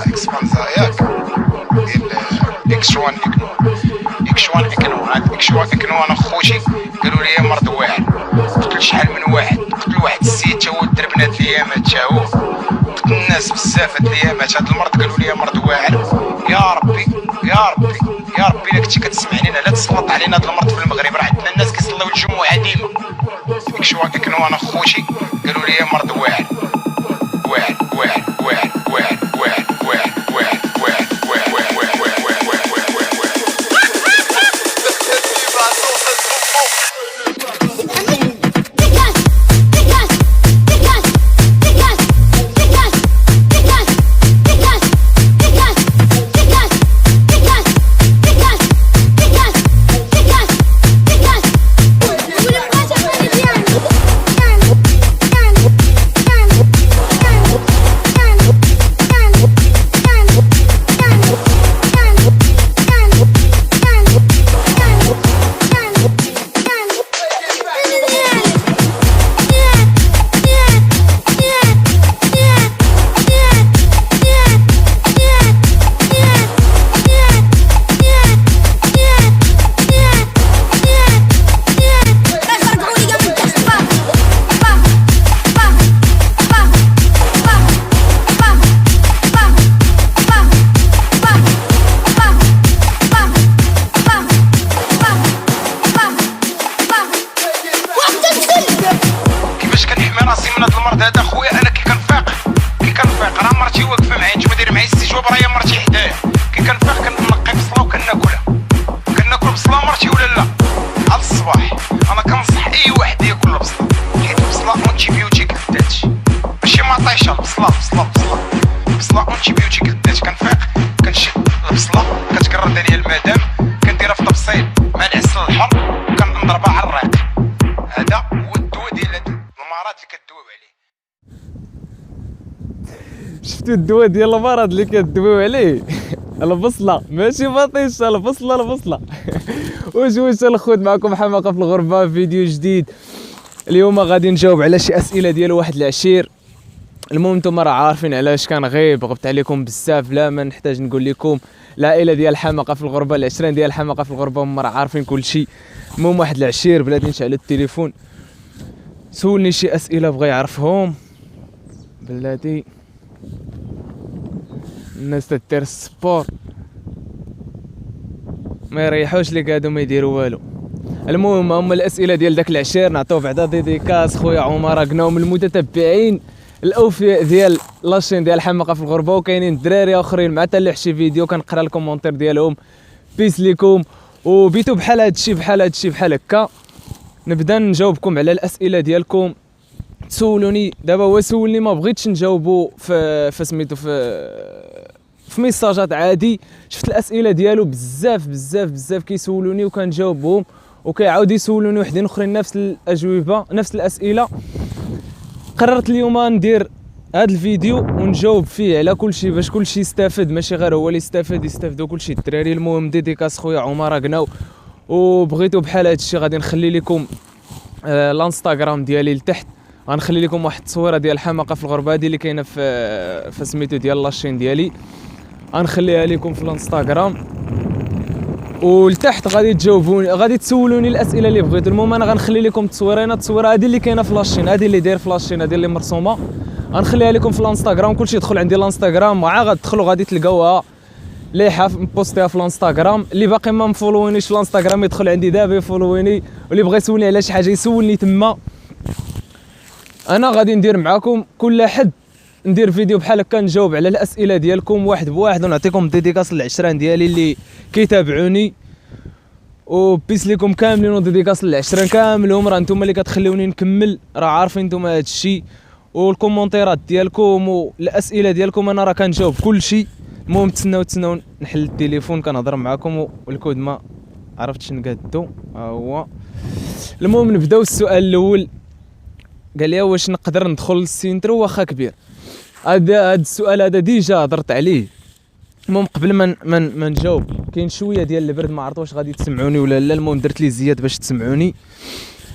اكس بانزا ياك ديال اكس 1 اكنو اكس 1 اكنو هاد اكس 1 اكنو انا خوتي قالوا لي مرض واعر. قلت شحال من واحد، قلت واحد السيد تا هو دربنا هاد الايامات تا هو، قلت الناس بزاف هاد الايامات هاد المرض قالوا لي مرض واعر. يا ربي يا ربي يا ربي الا كنتي كتسمعني لا تسلط علينا هاد المرض في المغرب، راه عندنا الناس كيصليو الجمعه ديما. اكس 1 اكنو انا خوتي قالوا لي مرض واعر واعر واعر واعر واعر واعر واعر واعر واعر هذا خويا. انا كي كنفيق راه مرتي واقفه معايا، نتوما دايرين معايا السجواب راهي مرتي حدايا. كي كنفيق كنقي بصله وكناكل بصله مرتي ولا لا على الصباح. انا كنصح اي واحد ياكل البصله، حيت البصله اونتي بيوتيك للذات، ماشي مطيشه. البصله اونتي بيوتيك للذات. كنفيق كنشد البصله كتقرد عليا المدام، كنديرها في طبسيل مع العسل الحر وكنضربها على الريق. هذا هو الدواء ديال هاد المرض اللي كدويو عليه. شفتوا الدواء ديال المرض اللي كدويو عليه؟ البصله ماشي مطيشه، البصله. واش الخوت معكم حماقه في الغربه، فيديو جديد. اليوم غادي نجاوب على شي اسئله ديال واحد العشير. المهم نتوما راه عارفين علاش كنغيب، غبت عليكم بزاف، لا ما نحتاج نقول لكم. العائله ديال حماقه في الغربه، العشرين ديال حماقه في الغربه، هما راه عارفين كل شيء. المهم واحد العشير بلاتي نشعل التليفون سولني شي اسئله بغى يعرفهم بلاتي. الناس تدير السبور ما يريحوش ليك، هادو ما يديروا والو. المهم هما الاسئله ديال داك العشير. نعطيو بعدا ديديكاس خويا عمر قناو من المتتبعين الاوفياء ديال لاشين ديال حماقه في الغربه، وكاينين دراري اخرين مع تلح شي فيديو كنقرا الكومونتير ديالهم. بيس ليكم وبيتو بحال هادشي بحال هكا. نبدا نجاوبكم على الاسئله ديالكم. تسولوني دابا، هو سولني ما بغيتش نجاوبو في سميتو في ميساجات عادي. شفت الاسئله ديالو بزاف كيسولوني وكنجاوبهم، وكيعاودوا يسولوني وحدين اخرين نفس الاجوبه نفس الاسئله. قررت اليوم ندير هذا الفيديو ونجاوب فيه على كل شيء باش كل شيء يستافد، ماشي غير هو اللي يستافدوا كل شيء الدراري. المهم ديديكاس خويا عمر قناو. وبغيتو بحال هذا الشيء غادي نخلي لكم الانستغرام ديالي لتحت، غنخلي لكم واحد التصويره ديال حماقه في الغربه هذه اللي كاينه في سميتو ديال لاشين ديالي، غنخليها لكم في الانستغرام. ولتحت غادي تجاوبوني، غادي تسولوني الاسئله اللي بغيتو. المهم انا غنخلي لكم التصويرين، التصويره هذه اللي كاينه في لاشين، هذه اللي داير في لاشين، هذه اللي مرسومه، غنخليها لكم في الانستغرام. كلشي يدخل عندي الانستغرام، عا غتدخلوا غادي تلقاوها ليحه مبوستيها في الانستغرام. اللي باقي ما مفولوينيش في الانستغرام يدخل عندي دابا يفولويني، واللي بغى يسولني على شي حاجه يسولني تما. انا غادي ندير معاكم كل حد ندير فيديو بحال هكا نجاوب على الاسئله ديالكم واحد بواحد، ونعطيكم ديديكاس للعشران ديالي اللي كيتابعوني. وبيس ليكم كاملين، وديديكاس للعشران كاملهم. راه نتوما اللي كتخليوني نكمل، راه عارفين نتوما هذا الشيء. والكومونتيرات ديالكم والاسئله ديالكم انا راه كنجاوب كل شيء. المهم تسناو نحل التليفون كنهضر معكم، والكود ما عرفتش نقادو. ها هو. المهم نبداو السؤال الاول. قال لي واش نقدر ندخل للسينترو واخا كبير؟ هذا السؤال هذا ديجا هضرت عليه. المهم قبل ما نجاوب، كاين شويه ديال البرد، ما عرفت واش غادي تسمعوني ولا لا. المهم درت لي زياد باش تسمعوني.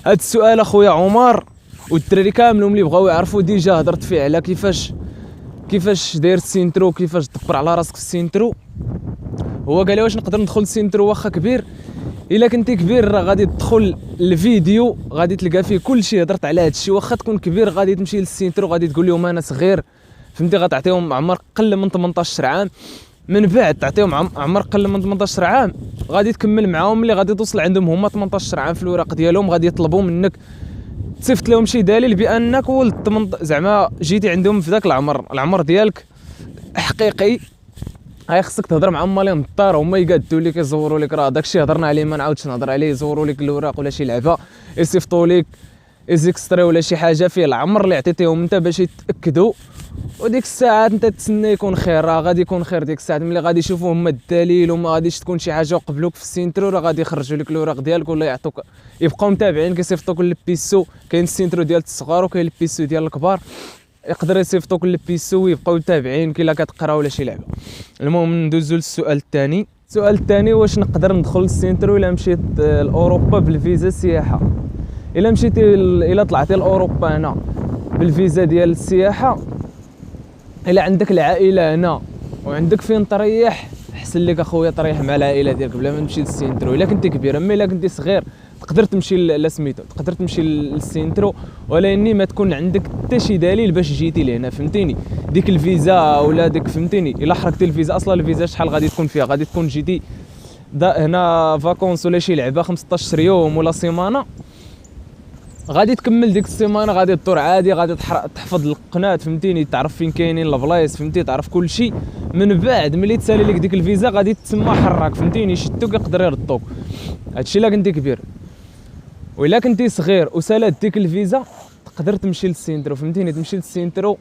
هذا السؤال اخويا عمر والدراري كاملهم اللي بغاو يعرفوا ديجا هضرت فيه على كيفاش كيفاش داير السينترو، كيفاش تدبر على راسك في السينترو. هو قال لي واش نقدر ندخل السينترو واخا كبير؟ الا كنتي كبير راه غادي تدخل الفيديو غادي تلقى فيه كلشي هضرت على هادشي. واخا تكون كبير غادي تمشي للسينترو غادي تقول لهم انا صغير، فهمتي، غتعطيهم عمر قل من 18 عام. من بعد تعطيهم عمر قل من 18 عام غادي تكمل معاهم، اللي غادي توصل عندهم هما 18 عام في الوراق ديالهم غادي يطلبوا منك تصيفط لهم شي دليل بانك ولد زعما جيتي عندهم في ذاك العمر ديالك حقيقي. هاي خصك تهضر معهم مالين الدار، هما يقادوا لك يزوروا لك راه داكشي هضرنا عليه ما نعاودش نهضر عليه. يزوروا لك الاوراق ولا شي لعبه يصيفطوا لك اكسترا ولا شي حاجه فيه العمر اللي عطيتيهم انت باش يتاكدوا. وديك الساعات انت تسنى يكون خير، راه غادي يكون خير ديك الساعات ملي غادي يشوفوا هما الدليل وما غاديش تكون شي حاجه وقبلوك في السينترو، راه غادي يخرجوا لك الاوراق ديالك ولا يعطوك يبقاو متابعين كيصيفطوك للبيسو. كاين السينترو ديال الصغار وكاين البيسو ديال الكبار، يقدر يصيفطوك للبيسو ويبقاو متابعين كي لا كتقرا ولا شي لعبه. المهم ندوزو للسؤال الثاني. السؤال الثاني واش نقدر ندخل للسينترو الا مشيت لاوروبا بالفيزا سياحه؟ الا مشيتي الا طلعتي لاوروبا هنا بالفيزا ديال السياحه، الا عندك العائله هنا وعندك فين تريح، احسن لك اخويا تريح مع العائله ديالك بلا ما تمشي للسينترو الا كنتي كبير. اما الا كنتي صغير تقدر تمشي لسميتو، تقدر تمشي للسينترو ولكن ما تكون عندك حتى شي دليل باش جيتي لهنا، فهمتيني. ديك الفيزا ولا ديك فهمتيني الا حركتي الفيزا، اصلا الفيزا شحال غادي تكون فيها؟ غادي تكون جيتي هنا فاكونس ولا شي لعبه 15 يوم ولا سيمانه، غادي تكمل ديك السيمانه غادي تدور عادي، غادي تحفظ القناه فهمتيني، تعرف فين كاينين البلايص فهمتي، تعرف كل شيء. من بعد ملي تسالي لك ديك الفيزا غادي تسمى حراك فهمتيني، يشدوك يقدر يردوك. هادشي الا كنتي كبير. وإلا كنتي صغير وسالات ديك الفيزا تقدر تمشي للسينترو فهمتيني، تمشي للسينترو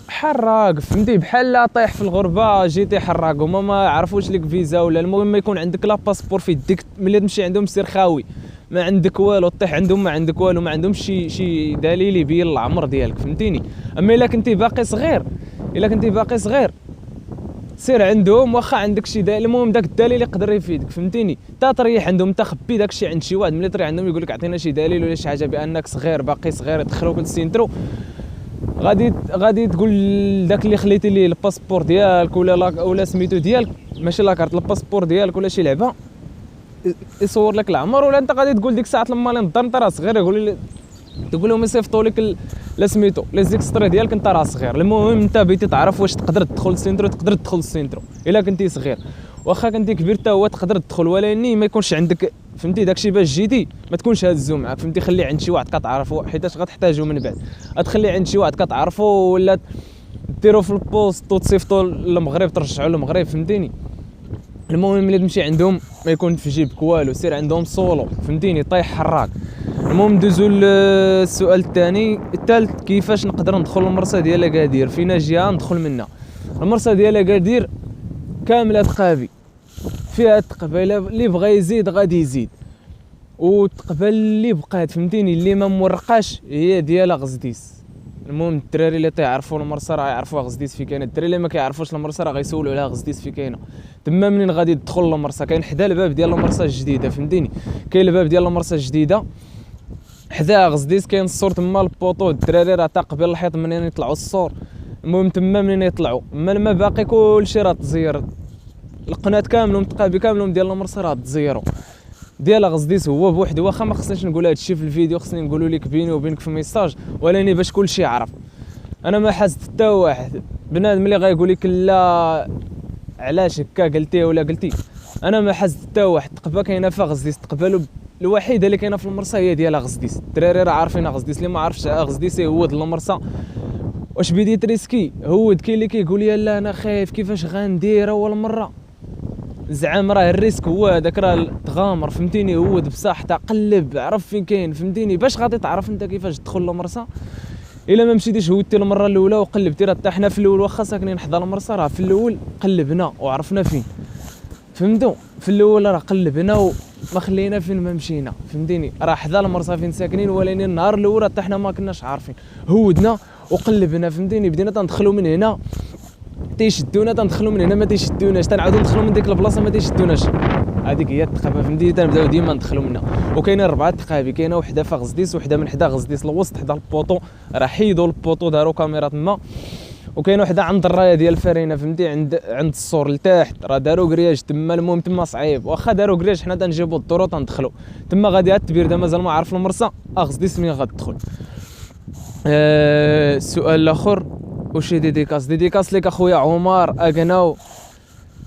حراق فهمتي، بحال طايح في الغربه جيتي حراق هما ما عرفوش لك فيزا ولا. المهم ما يكون عندك لا باسبور في يديك، ملي تمشي عندهم سير خاوي ما عندك والو، طيح عندهم ما عندك والو، ما عندهمش شي دليل يبين العمر ديالك فهمتيني. اما الا كنتي باقي صغير، الا كنتي باقي صغير سير عندهم واخا عندك شي دليل، المهم داك الدليل يقدر يفيدك فهمتيني. تا تريح عندهم، تا خبي داك الشيء عند شي واحد، ملي تريح عندهم يقول لك عطينا شي دليل ولا شي حاجه بانك صغير باقي صغير، يدخلوك للسينترو غادي تقول داك اللي خليتي ليه الباسبور ديالك ولا سميتو ديالك، ماشي لاكارت، الباسبور ديالك ولا شي لعبه يصور لك العمر. ولا انت غادي تقول ديك الساعه لما نضر انت راه صغير، تقول لهم يصيفطوا لك سميتو لي زيكستري ديالك انت راه صغير. المهم انت بغيتي تعرف واش تقدر تدخل للسينترو، تقدر تدخل للسينترو الا كنتي صغير. واخا كنتي كبير حتى هو تقدر تدخل، ولكن ما يكونش عندك فهمتي داكشي باش جيتي ما تكونش هازو معاك فهمتي. خلي عند شي واحد كتعرفو حيتاش غتحتاجو من بعد، غتخلي عند شي واحد كتعرفو ولا ديرو في البوست وتصيفطوا للمغرب ترجعوا للمغرب فهمتيني. المهم ملي تمشي عندهم ما يكون في جيبك والو، سير عندهم سولو فهمتيني، طيح حراك. المهم ندوزو للسؤال الثالث، كيفاش نقدر ندخل للمرسى ديال اكادير؟ فينا جهه ندخل منها. المرسى ديال اكادير كامله تقابي، فيها التقبيله اللي بغى يزيد غادي يزيد، والتقبل اللي بقات فهمتيني اللي ما مورقاش هي ديال غزديس. المهم الدراري اللي تيعرفوا المرسى راه يعرفوا غزديس في كاينه، الدراري اللي ما كيعرفوش المرسى راه غيسولوا على غزديس في كاينه. تما منين غادي تدخل للمرسى كاين حدا الباب ديال المرسى الجديده فهمتيني، كاين الباب ديال المرسى الجديده حدا غزديس، كاين السور تما البوطو، الدراري راه تا قبل الحيط منين يطلعوا السور. المهم تما منين يطلعوا اما ما باقي كلشي راه تزير، القناه كاملهم تقابي كاملهم ديال المرسى راه تزيروا. ديال غزديس هو بوحدو، واخا ما خصنيش نقول هذا الشيء في الفيديو، خصني نقولوا لك بيني وبينك في ميساج، ولاني باش كلشي يعرف. انا ما حازت حتى واحد بنادم اللي غايقول لك لا علاش هكا قلتي ولا قلتي، انا ما حازت حتى واحد. تقبه كاينه في غزديس، تقبلوا الوحيده اللي كاينه في المرسى هي ديال غزديس. الدراري راه عارفين غزديس، اللي ما عرفش غزديس هود المرسى واش بديت ريسكي هود. كاين اللي كيقول لي لا انا خايف كيفاش غندير اول مره، زعما راه الريسك هو هذاك، راه تغامر فهمتيني، هود بصح تقلب عرف فين كاين فهمتيني، باش غادي تعرف انت كيفاش تدخل للمرسى. الا ما مشيتيش هودتي المره الاولى وقلبتي، راه حتى حنا في الاول واخا ساكنين حدا المرسى راه في الاول قلبنا وعرفنا فين فهمتوا، في الاول راه قلبنا وما خلينا فين ما مشينا فهمتيني، راه حدا المرسى فين ساكنين، ولكن النهار الاول حتى حنا ما كناش عارفين، هودنا وقلبنا فهمتيني. بدينا تندخلوا من هنا تيشدونا، تندخلوا من هنا ما تيشدوناش، تنعاودوا ندخلوا من ديك البلاصه ما تيشدوناش هذيك هي الثقافه فهمتي، تنبداو ديما ندخلوا منها. وكاينين 4 ثقافي، كاينه وحده في غزديس، وحده من حدا غزديس الوسط حدا البوطو، راه حيدوا البوطو داروا كاميرا تما. وكاينه وحده عند الرايه ديال فرينه فهمتي، عند السور لتحت راه داروا كرياج تما. المهم تما صعيب، واخا داروا كرياج حنا تنجيبوا الدور وتندخلوا تما. غادي هاد التبير مازال ما عارف المرسى غزديس منين غتدخل. السؤال الاخر وشي ديديكاس ليك اخويا عمر اغناو،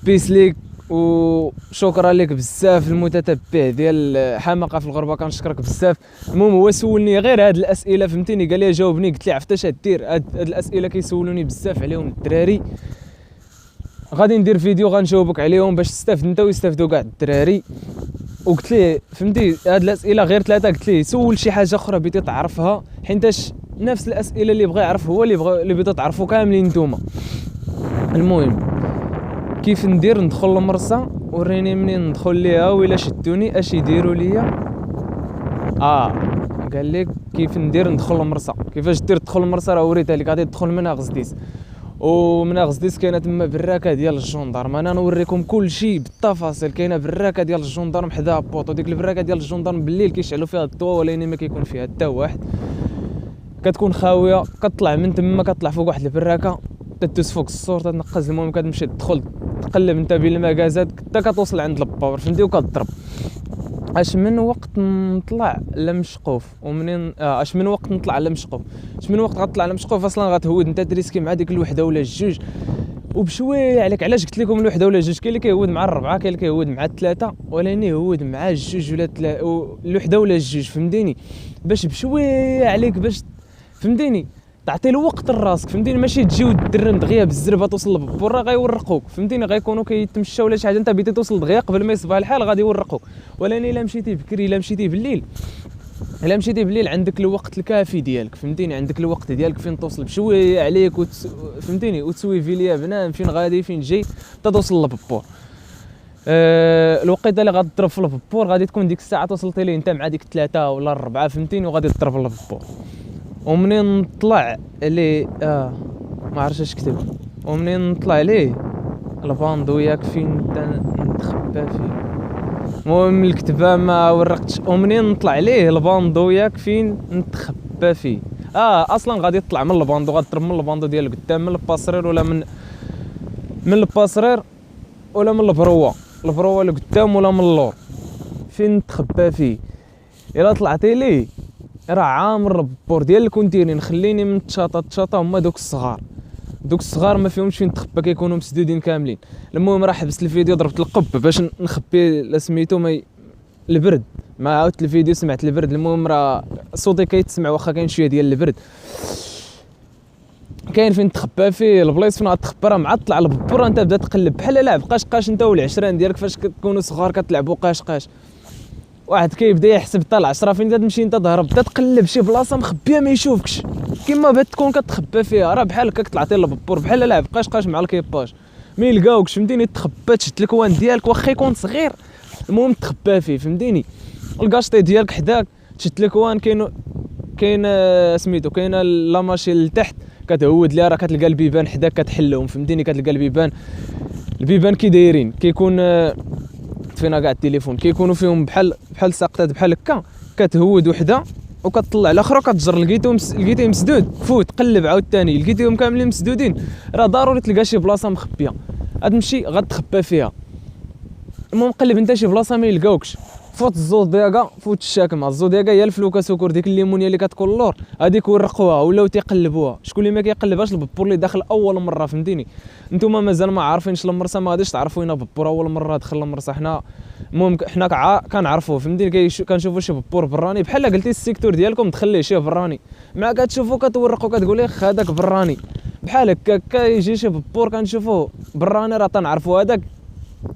بيس ليك وشكرا لك بزاف المتتبع ديال حماقه في الغربه، كنشكرك بزاف. المهم هو سولني غير هاد الاسئله فهمتيني، قال لي جاوبني، قلت لي عرفت اش دير. هاد الاسئله كيسولوني بزاف عليهم الدراري، غادي ندير فيديو غنجاوبك عليهم باش تستافد انت ويستافدوا كاع الدراري. وقلت ليه فهمتي هاد الاسئله غير 3، قلت ليه سول شي حاجه اخرى بغيتي تعرفها، حيتاش نفس الاسئله اللي بغى يعرف هو اللي بغيتو تعرفوا كاملين نتوما. المهم كيف ندخل للمرسى، وريني منين ندخل ليها وإلا شدوني اش يديروا ليا. قال لك كيف ندخل للمرسى، كيفاش تدخل للمرسى راه وريتها لك. غادي تدخل منها غزديس، ومن غزديس كاينه تما براكه ديال الجندرم. انا نوريكم كل شيء بالتفاصيل. كاينه براكه ديال الجندرم حدا بوطو، ديك البراكه ديال الجندرم بالليل كيشعلوا فيها الضوء ولكن ما كيكون فيها حتى واحد، كتكون خاويه. كطلع من تما كطلع فوق واحد البراكه، تدوس فوق السور تنقز. المهم كتمشي تدخل تقلب انت بين المكازات حتى كتوصل عند الباور فهمتي، وكتضرب. اش من وقت نطلع لمشقوف، ومنين اش من وقت نطلع لمشقوف، اش من وقت غتطلع لمشقوف اصلا غتهود انت تريسكي مع ديك الوحده ولا الجوج وبشويه عليك. علاش قلت لكم الوحده ولا الجوج؟ كاين اللي كيهود مع 4، كاين اللي كيهود مع 3، ولكن يهود مع الجوج ولا 3 الوحده ولا الجوج فهمتيني، باش بشويه عليك باش فهمتيني تعطي له وقت لراسك فهمتيني. ماشي تجي تدرن دغيا بالزربه توصل للبور راه غيورقوك فهمتيني، غيكونوا كيتمشاو ولا شي حاجه، انت بغيتي توصل دغيا قبل ما يصبح الحال غادي يورقوك. ولكن الا مشيتي بكري، الا مشيتي بالليل عندك الوقت الكافي ديالك فهمتيني، عندك الوقت ديالك فين توصل بشويه عليك فهمتيني، وتسويفي ليا بنان فين غادي فين جاي حتى توصل للبور. الوقيته اللي غادي تضرب في البور غادي تكون ديك الساعه توصلتي ليه انت مع ديك 3 ولا 4 فهمتيني، وغادي تضرب للبور. ومنين نطلع ليه ما عرفتش اش كتب، ومنين نطلع ليه الباندو ياك فين نتخبى فيه. المهم الكتبه ما ورقتش. ومنين نطلع ليه الباندو ياك فين نتخبى فيه. اصلا غادي تطلع من الباندو، غتضرب من الباندو ديال قدام، من الباسرير ولا من الباسرير ولا من البروه لقدام ولا من اللور فين نتخبى فيه. الا طلعتي ليه راه عامر البور ديال الكونتينر. خليني من التشاطه هما دوك الصغار ما فيهمش فين تخبى، كيكونوا مسدودين كاملين. المهم راه حبست الفيديو، ضربت القب باش نخبي سميتو البرد، ما عاودت الفيديو سمعت البرد. المهم راه صوتي كيتسمع واخا كاين شويه ديال البرد. كاين فين تخبى فيه البلايص فين غتخبى راه معطل على البور. انت بدا تقلب بحال لعب قاش انت والعشران ديالك فاش كتكونوا صغار كتلعبوا قاش. واحد كيبدا يحسب حتى ل10 فين تمشي انت تهرب، بدا تقلب شي بلاصه مخبيه ما يشوفكش كيما بغات تكون كتخبى فيها. راه بحال هكاك طلعتي للبور بحال لعب قاش مع الكيباج ما يلقاوكش فهمتيني. تخبى تشد الكوان ديالك واخا يكون صغير، المهم تخبى فيه فهمتيني. الكاشطي ديالك حداك تشد الكوان، كاين سميتو كاينه لا ماشين لتحت كتهود ليها، راه كتلقى البيبان حداك كتحلهم فهمتيني. كتلقى البيبان كي دايرين، كيكون فينا كاع التليفون كيكونوا فيهم بحال ساقطات بحال هكا، كتهود وحده وكتطلع الاخرى كتجر. لقيتيه مسدود فوت قلب عاوتاني، لقيتيهم كاملين مسدودين راه ضروري تلقى شي بلاصه مخبيه غتمشي غتخبى فيها. المهم قلب انت شي بلاصه ما يلقاوكش. فوت الزودياكا، فوت الشاكمه. الزودياكا هي الفلوكه سكر، ديك الليمونيه اللي كتكون اللور هذيك ورقوها ولاو تيقلبوها. شكون اللي ما كيقلبهاش؟ الببور اللي داخل اول مره فهمتيني. نتوما مازال ما عارفينش المرسى، ما غاديش تعرفوا هنا ببور اول مره دخل المرسى. حنا المهم حنا كنعرفوه فهمتيني. كنشوفوا شي ببور براني بحال قلتي السيكتور ديالكم تخليه شي براني، مع كتشوفوا كتورقوا كتقول اخ هذاك براني بحال هكا. كيجي شي ببور كنشوفوه براني راه تنعرفوا هذاك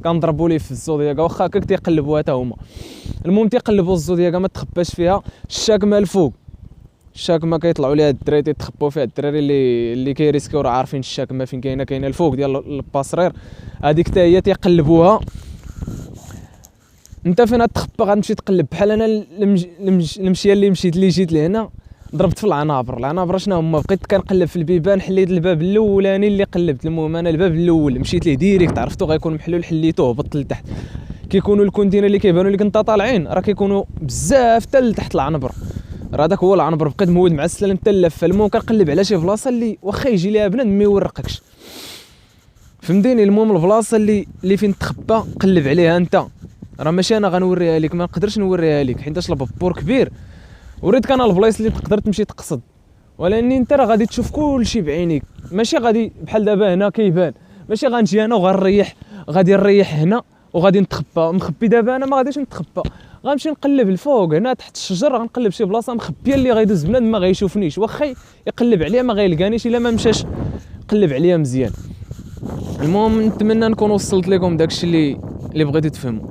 كنضربوا ليه في الزودياكا واخا هكاك تيقلبوها حتى هما. المهم تيقلبوا الزودياكا ما تخباش فيها. الشاكمه الفوق، الشاكمه كيطلعوا ليها الدراري تيتخبوا فيها. الدراري اللي كيريسكيو راه عارفين الشاكمه فين كاينه الفوق ديال الباسرير، هذيك حتى هي تيقلبوها. انت فين تخبى غتمشي تقلب بحال انا المشيه اللي مشيت اللي جيت لهنا ضربت في العنابر شنو هما. بقيت كنقلب في البيبان، حليت الباب الاولاني اللي قلبت. المهم انا الباب الاول مشيت ليه ديريكت، عرفتو غيكون محلول، حليتوه هبطت لتحت. كيكونوا الكونتينر اللي كيبانوا لك انت طالعين راه كيكونوا بزاف حتى لتحت العنبر، راه داك هو العنبر بقيت مود مع السلام حتى اللفه. المهم كنقلب على شي بلاصه اللي واخا يجي ليها بنادم ما يورقكش، فهمتيني. المهم البلاصه اللي فين تخبى قلب عليها انت، راه ماشي انا غنوريها لك، ما نقدرش نوريها لك حيتاش البابور كبير. وريتك انا البلايص اللي تقدر تمشي تقصد، ولكن انت راه غادي تشوف كلشي بعينيك، ماشي غادي بحال دابا هنا كيبان، ماشي غنجي انا وغنريح، غادي نريح هنا وغادي نتخبى مخبي. دابا انا ما غاديش نتخبى، غنمشي نقلب الفوق هنا تحت الشجر، غنقلب شي بلاصه مخبيه اللي غيدوز بنادم ما غيشوفنيش، واخا يقلب عليا ما غيلقانيش الا ما مشاش قلب عليا مزيان. المهم نتمنى نكون وصلت لكم داكشي اللي بغيتو تفهموا.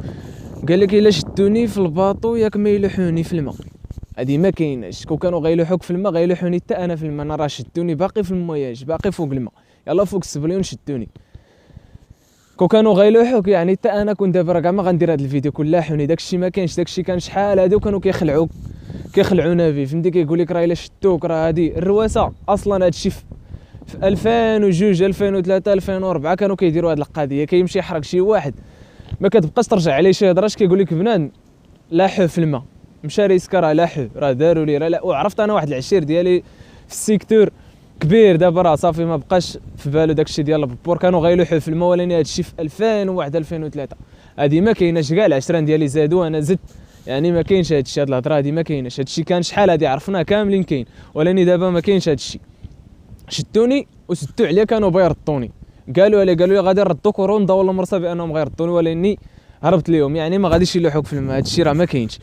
قال لك الا شدوني في الباطو ياك ما يلوحوني في الماء، هادي ما كايناش. كون كانوا غيلوحوك في الماء غيلوحوني حتى انا في الماء، انا راه شدوني باقي في الموياج، باقي فوق الماء، يلا فوق السبليون شدوني. كون كانوا غيلوحوك يعني حتى انا كنت دابا راه كاع ما غندير هاد الفيديو كون لاحوني، داكشي ما كاينش، داكشي كان شحال هادو كانوا كيخلعونا فيه، فهمتي. كيقول لك راه الا شدوك راه هادي الرواسه. اصلا هادشي في 2002 2003 2004 كانوا كيديروا هاد القضيه، كيمشي يحرق شي واحد ما كتبقاش ترجع عليه شي هضره، كيقول لك بنان لاحو في الماء، مشى ريسكا راه لاحو، راه داروا لي راه. وعرفت انا واحد العشير ديالي في السيكتور كبير دابا راه صافي ما بقاش في بالو داكشي ديال البابور، كانوا غيلوحوا في الماء، ولكن هادشي في 2001 2003 هادي ما كايناش. كاع العشران ديالي زادوا انا زدت، يعني ما كاينش هادشي، هاد الهضره هادي ما كايناش. هادشي كان شحال هادي عرفناه كاملين كاين، ولكن دابا ما كاينش هادشي. شدوني وسدوا عليا، كانوا بيردوني، قالوا لي غادي نردوك ورونضاو المرصه بانهم غيردوني، ولكن هربت ليهم، يعني ما غاديش يلوحوك في الماء، هادشي راه ما كاينش.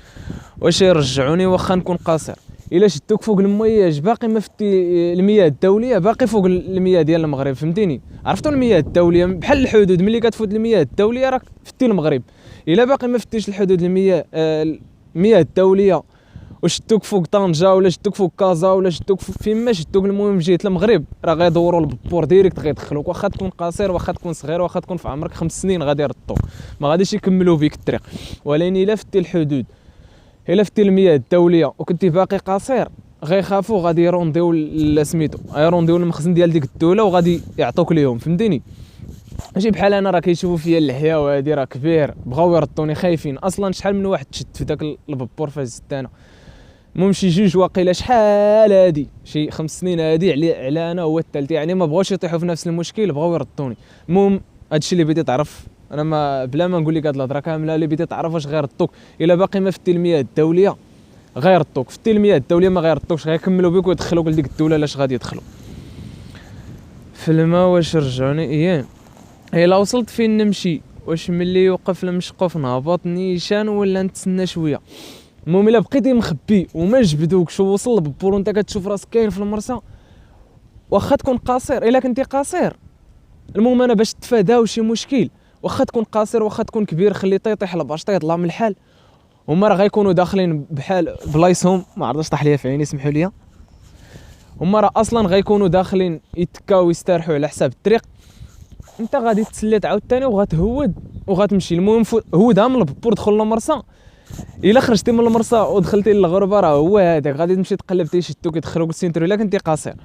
واش يرجعوني واخا نكون قاصر؟ الا شدوك فوق المياج باقي ما فتي المياه الدوليه، باقي فوق المياه ديال المغرب، فهمتيني. عرفتوا المياه الدوليه بحال الحدود، ملي كتفوت المياه الدوليه راك فتي المغرب. الا باقي ما فتيش الحدود المياه الدوليه وشدوك فوق طنجه ولا شدوك فوق كازا ولا شدوك فين ما شدوك، المهم جهه المغرب راه غيدوروا البابور ديريكت غيدخلوك، واخا تكون قصير واخا تكون صغير واخا تكون في عمرك 5 سنين غادي يردوك، ما غاديش يكملوا بك الطريق. ولكن الا فتي الحدود، الا فتي المياه الدوليه وكنتي باقي قصير غيخافوا، غادي يرونديو سميتو يرونديو المخزن ديال ديك الدوله وغادي يعطوك ليهم، فهمتيني. ماشي بحال انا راه كيشوفوا فيا اللحيه وهادي راه كبير بغاو يردوني خايفين. اصلا شحال من واحد شد في داك البابور فاش زدت انا، المهم شي جوج واقيلا شحال هادي شي 5 سنين هادي على انا هو الثالث، يعني ما بغاوش يطيحوا في نفس المشكل بغاو يردوني. المهم هادشي اللي بديت تعرف انا، ما بلا ما نقول لك هاد الهضره كامله، اللي بديت تعرف واش غيردوك الا باقي ما فتي المياه الدوليه غيردوك، فتي المياه الدوليه ما غيردوكش، غيكملوا بك ويدخلوك لديك الدوله لاش غادي يدخلوا في الماء. واش رجعوني ايام الا وصلت فين نمشي، واش ملي يوقف المشقوف نهبط نيشان ولا نتسنى شويه؟ المهم الا بقيتي مخبي وما جبدوكش ووصل البابور وانت كتشوف راسك كاين في المرسى، واخا تكون قصير، الا كنتي قصير المهم انا باش تفاداو شي مشكل، واخا تكون قصير واخا تكون كبير خلي طيح الباشطه يطلع من الحال. هما راه غيكونوا داخلين بحال بلايصهم، ما عرفتش طاح ليا في عيني سمحوا لي، هما راه اصلا غيكونوا داخلين يتكاو ويستريحوا على حساب الطريق، انت غادي تسلت عاوتاني وغتهود وغتمشي. المهم هودها من البابور دخل للمرسى، الا خرجتي من المرسى ودخلتي للغربه راه هو هذاك غادي تمشي تقلب تيشدوك يدخلوك للسينترو الا كنتي قصير،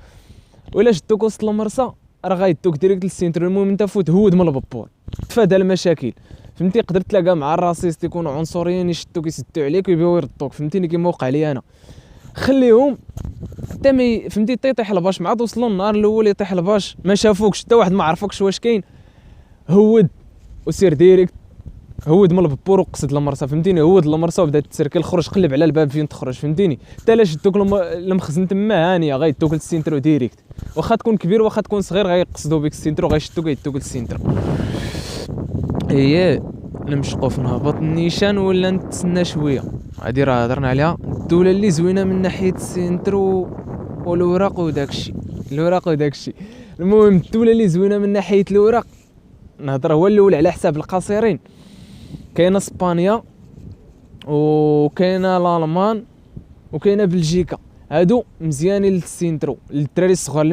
ولا شدوك وسط المرسى راه غايدوك ديريكت للسينترو. المهم انت فوت هود من البابور تفادى المشاكل، فهمتي. قدرت تلاقى مع الراسيست يكونوا عنصريين يشدوك يسدوا عليك ويبيو يردوك، فهمتيني كيما وقع لي انا. خليهم حتى ما فهمتي تيطيح الباش، مع توصلوا النهار الاول يطيح الباش ما شافوكش حتى واحد ما عرفوكش واش كاين، هود وسير ديريكت هود من البابور وقصد المرسى، فهمتيني. هود المرسى وبدات تسركل، خرج قلب على الباب فين تخرج، فهمتيني. حتى لا شدوك المخزن تما هانيه غيدوك للسينترو ديريكت، واخا تكون كبير واخا تكون صغير غيقصدوا بك السينترو، غيشدوك يدوك للسينترو. اييه نمشقوف نهبط النيشان ولا نتسنى شويه، هادي راه هضرنا عليها. الدوله اللي زوينه من ناحيه السينترو والوراق وداكشي، الوراق وداكشي. المهم الدوله اللي زوينه من ناحيه الوراق نهضر هو الاول على حساب القصيرين، كاينه اسبانيا وكاينه الالمان وكاينه بلجيكا، هادو مزيانين للسينترو للدراري الصغار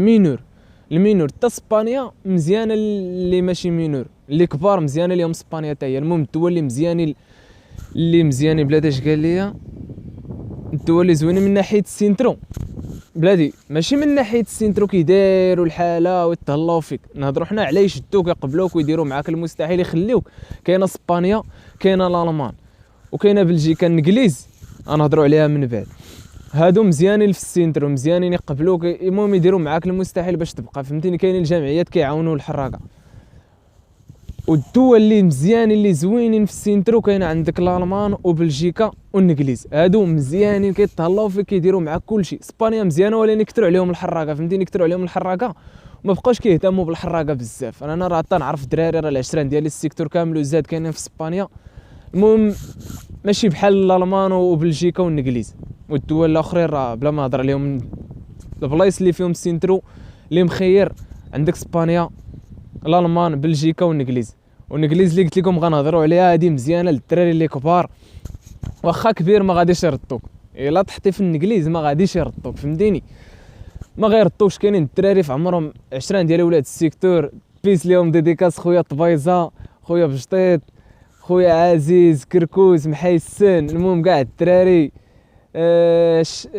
المينور حتى اسبانيا مزيانه اللي ماشي مينور، اللي كبار مزيانه ليهم اسبانيا حتى هي. المهم الدول اللي مزيانين بلاتاش قال ليا، الدول اللي زوينين من ناحيه السينترو بلادي ماشي من ناحيه السينترو كيدايروا الحاله ويتهلاو فيك، نهضروا حنا على يشدوك يقبلوك ويديروا معاك المستحيل يخليوك. كاينه اسبانيا، كاينه الالمان، وكاينه بلجيكا. الانجليز غنهضروا عليها من بعد. هادو مزيانين في السينترو، مزيانين يقبلوك، المهم يديروا معاك المستحيل باش تبقى، فهمتيني. كاينين الجمعيات كيعاونوا الحراقه. والدول اللي مزيانين اللي زوينين في السينترو كاين عندك الالمان وبلجيكا والانجليز. هادو مزيانين كيتهلاو فيك، كيديروا معاك كلشي. اسبانيا مزيانه ولكن يكثروا عليهم الحراقه، فهمتيني، يكثروا عليهم الحراقه وما بقاوش كيهتموا بالحراقه بزاف. انا راه حتى نعرف الدراري راه العشران ديال السيكتور كامل وزاد كاينين في اسبانيا. المهم ماشي بحال الالمان وبلجيكا والانجليز والدول الاخرين، راه بلا ما هضر عليهم. البلايص اللي فيهم السينترو اللي مخير عندك اسبانيا، الالمان، بلجيكا والانجليز. والانجليز اللي قلت لكم غنهضروا عليها هذه مزيانه للدراري اللي كبار، واخا كبير ما غاديش يردوك. الا طحتي في الانجليز ما غاديش يردوك، فهمتيني، ما غيردوش. كاينين الدراري في عمرهم 20 ديال ولاد السيكتور، بيس ليهم ديديكاس خويا طبيزه، خويا بجطيط، خويا عزيز، كركوز، محيسن، المهم كاع الدراري.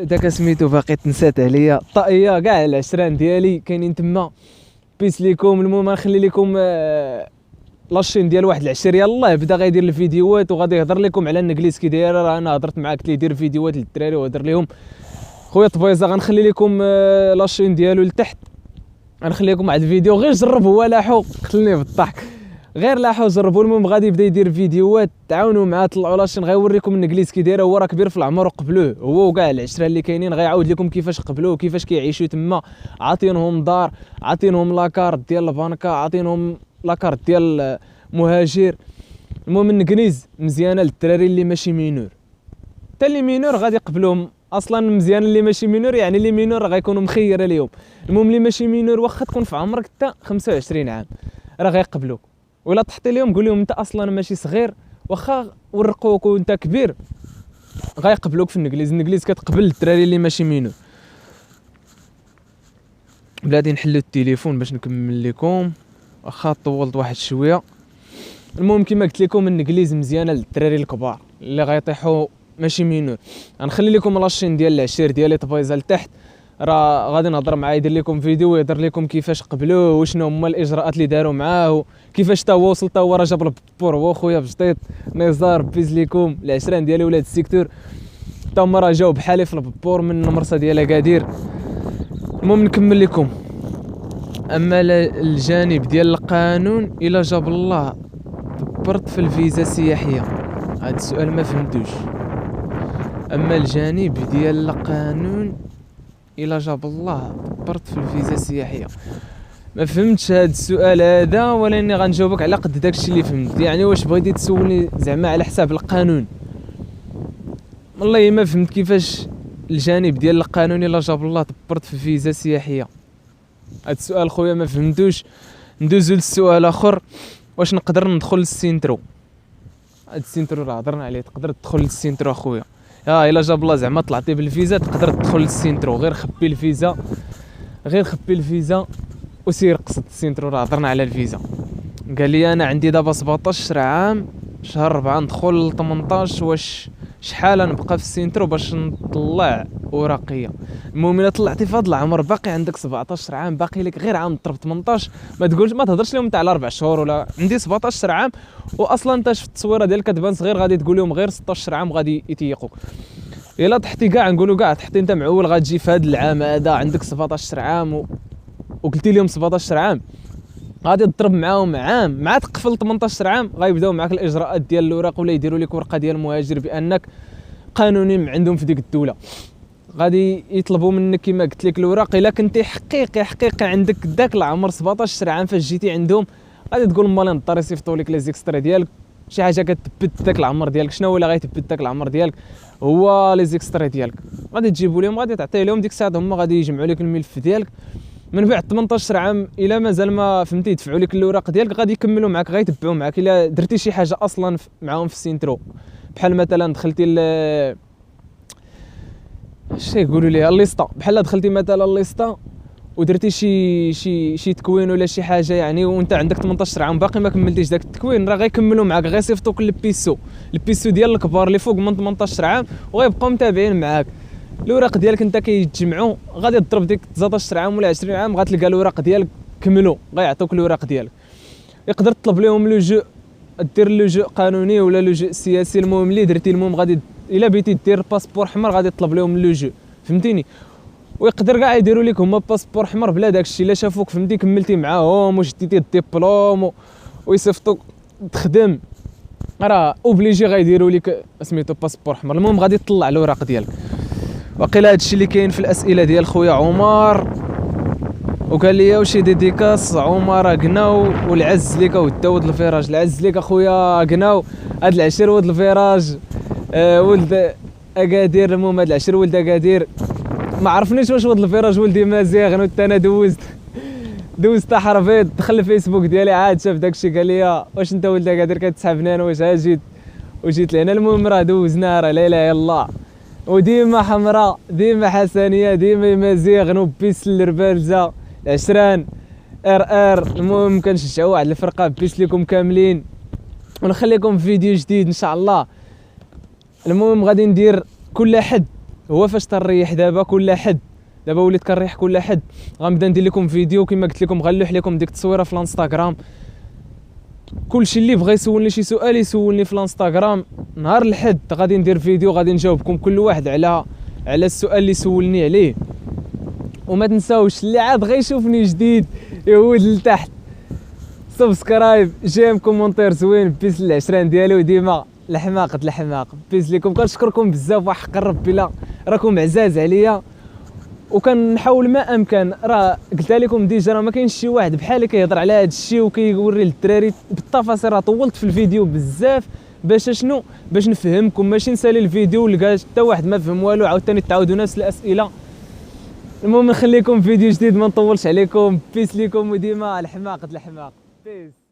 داك سميتو باقي تنسات عليا، طاقيه، كاع العشران ديالي كاينين تما، بيس ليكم. المهم غنخلي لكم لاشين ديال واحد العشريه الله بدا غيدير الفيديوهات وغادي يهضر لكم على الانجليز كي دايره. راه انا هضرت معاه قلت ليه دير فيديوهات للدراري وهضر لهم. خويا طبيزه غنخلي لكم لاشين ديالو لتحت، غنخلي لكم واحد الفيديو غير جرب هو لاحو، قتلني بالضحك، غير لاحو جربوا. المهم غادي يبدا يدير فيديوهات، تعاونوا معاه، طلعوا لاشين غيوريكم الانجليز كي دايره. هو راه كبير في العمر وقبلوه، هو وكاع العشره اللي كاينين غيعاود لكم كيفاش قبلوه، كيفاش كيعيشوا تما. عاطينهم دار، عاطينهم لاكارت ديال البنكه، عاطينهم لاكارت ديال مهاجر. المهم الانجليز مزيانه للدراري اللي ماشي مينور، حتى اللي مينور غادي يقبلوهم. اصلا مزيان اللي ماشي مينور، يعني اللي مينور غيكونوا مخيره ليهم. المهم اللي ماشي مينور واخا تكون في عمرك حتى 25 عام راه غيقبلوك. ولا طحتي لهم قول لهم انت اصلا ماشي صغير، واخا ورقوك وانت كبير غيقبلوك في الانجليز. الانجليز كتقبل الدراري اللي ماشي مينور. بلادي نحلو التليفون باش نكمل لكم، واخا طولت واحد شويه. المهم كما قلت لكم الانجليز مزيانه للدراري الكبار اللي غيطيحوا ماشي مينور. غنخلي لكم لاشين ديال العشير ديالي طبيزه لتحت، راه غادي نهضر معاه يدير لكم فيديو ويهضر لكم كيفاش قبلوه وشنو هما الاجراءات اللي داروا معاه وكيفاش تا هو وصل. تا هو راه جاب البور، هو خويا بجطيط، نزار، بيز ليكم العشران ديالي ولاد السيكتور، تا هما راه جاو بحالي في البور من المرسى ديال اكادير. المهم نكمل لكم. اما الجانب ديال القانون، الا جاب الله دبرت في الفيزا السياحيه، هذا السؤال ما فهمتوش. اما الجانب ديال القانون، الا جاب الله دبرت في الفيزا السياحيه، ما فهمتش هذا السؤال هذا، ولاني غنجاوبك على قد داكشي اللي فهمت. يعني واش بغيتي تسولني زعما على حساب القانون؟ والله ما فهمت كيفاش الجانب ديال القانون الا جاب الله دبرت في الفيزا السياحيه. هذا السؤال خويا ما فهمتوش. ندوزو للسؤال اخر، واش نقدر ندخل للسينترو؟ هاد السينترو راه هضرنا عليه، تقدر تدخل للسينترو اخويا. الا جاب الله زعما طلعتي بالفيزا تقدر تدخل للسينترو، غير خبي الفيزا، غير خبي الفيزا وسير قصد السينترو. راه هضرنا على الفيزا. قال لي انا عندي دابا 17 عام، شهر 4 ندخل ل 18، واش شحال نبقى في السينترو باش نطلع اوراقيه؟ المهم الا طلعتي في هذا العمر باقي عندك 17 عام، باقي لك غير عام ضرب 18، ما تقولش ما تهضرش لهم تاع 4 شهور ولا عندي 17 عام. واصلا انت شفت التصويره ديالك كتبان صغير، غادي تقول لهم غير 16 عام وغادي يتيقوك. الا طحتي كاع نقولوا كاع طحتي انت معول، غتجي في هذا العام هذا عندك 17 عام وقلتي لهم 17 عام، غادي تضرب معاهم عام مع تقفل 18 عام، غيبداو معاك الاجراءات ديال الاوراق ولا يديروا لك ورقه ديال المهاجر بانك قانوني عندهم في ديك الدوله. غادي يطلبوا منك كما قلت لك الاوراق. الا كنتي حقيقي عندك داك العمر 17 عام فاش جيتي عندهم، غادي تقول مالين الدار يصيفطوا لك لي زيكسترا ديالك، شي حاجه كتثبت داك العمر ديالك. شنو هو اللي غيثبت داك العمر ديالك؟ هو لي زيكسترا ديالك. غادي تجيبوا لهم، غادي تعطيه لهم، ديك الساعه هما غادي يجمعوا لك الملف ديالك. من بعد 18 عام الا مازال ما فهمتي يدفعوا لك الاوراق ديالك، غادي يكملوا معاك، غيتبعوا معاك. الا درتي شي حاجه اصلا معاهم في السينترو، بحال مثلا دخلتي اش يقولوا ليها الليستا، بحال دخلتي مثلا الليستا ودرتي شي تكوين ولا شي حاجه يعني، وانت عندك 18 عام باقي ما كملتيش داك التكوين، راه غيكملوا معاك، غيصيفطوك البيسو ديال الكبار اللي فوق من 18 عام وغيبقاو متابعين معاك. الوراق ديالك انت كيتجمعوا، غادي تضرب ديك 19 عام ولا 20 عام غتلقى الوراق ديالك كملوا، غيعطوك الوراق ديالك. يقدر تطلب لهم لجوء، دير لجوء قانوني ولا لجوء سياسي، المهم اللي درتي، المهم غادي الا بغيتي دير باسبور حمر غادي تطلب لهم اللجوء، فهمتيني. ويقدر كاع يديروا لك هما باسبور حمر بلا داكشي، الا شافوك فهمتي كملتي معاهم وشديتي الدبلوم ويصيفطوك تخدم، راه اوبليجي غيديروا لك سميتو باسبور حمر. المهم غادي تطلع الوراق ديالك. وقيلا هادشي اللي كاين في الاسئله ديال خويا عمر. وقال لي واش ديديكاس عمر قناو والعز ليك وداود الفراج. العز ليك اخويا قناو، هاد العشير ولد الفراج ولد اكادير. المهم هاد العشير ولد اكادير، ما عرفنيش واش ولد الفراج ولدي مزيغ. حتى انا دوزت حرفيت، دخل الفيسبوك ديالي عاد شاف داكشي قال لي واش انت ولد اكادير كتسحبني انا، واش ها جيت لهنا. المهم راه دوزنا، راه لا اله الا الله. وديما حمراء ديما حسنيه ديما مزيغ بيس الربالزه العشران ار. المهم كنشجعوا واحد الفرقه بيس لكم كاملين، ونخليكم في فيديو جديد ان شاء الله. المهم غادي ندير كل حد، هو فاش تنريح دابا كل حد، دابا وليت كنريح كل حد، غنبدا ندير لكم فيديو كما قلت لكم، غنلوح لكم ديك التصويره في الانستغرام. كلشي اللي بغى يسولني شي سؤال يسولني في الانستغرام. نهار الحد غادي ندير فيديو غادي نجاوبكم كل واحد على السؤال اللي سولني عليه. وما تنساوش اللي عاد غيشوفني جديد يهود لتحت سبسكرايب، جيم، كومونتير زوين، بيس العشران ديالي. وديما الحماق بيس ليكم. كنشكركم بزاف وحق الرب، لا راكم عزاز عليا، وكنحاول ما امكن. راه قلتها لكم ديجا، راه ما كاينش شي واحد بحالي كيهضر على هذا الشيء وكيوري للدراري بالتفاصيل. راه طولت في الفيديو بزاف باش نفهمكم، ماشي نسالي الفيديو ولقى حتى واحد ما فهم والو، عاوتاني تعاودوا نفس الاسئله. المهم نخليكم فيديو جديد، ما نطولش عليكم. بيس ليكم وديما الحماق بيس.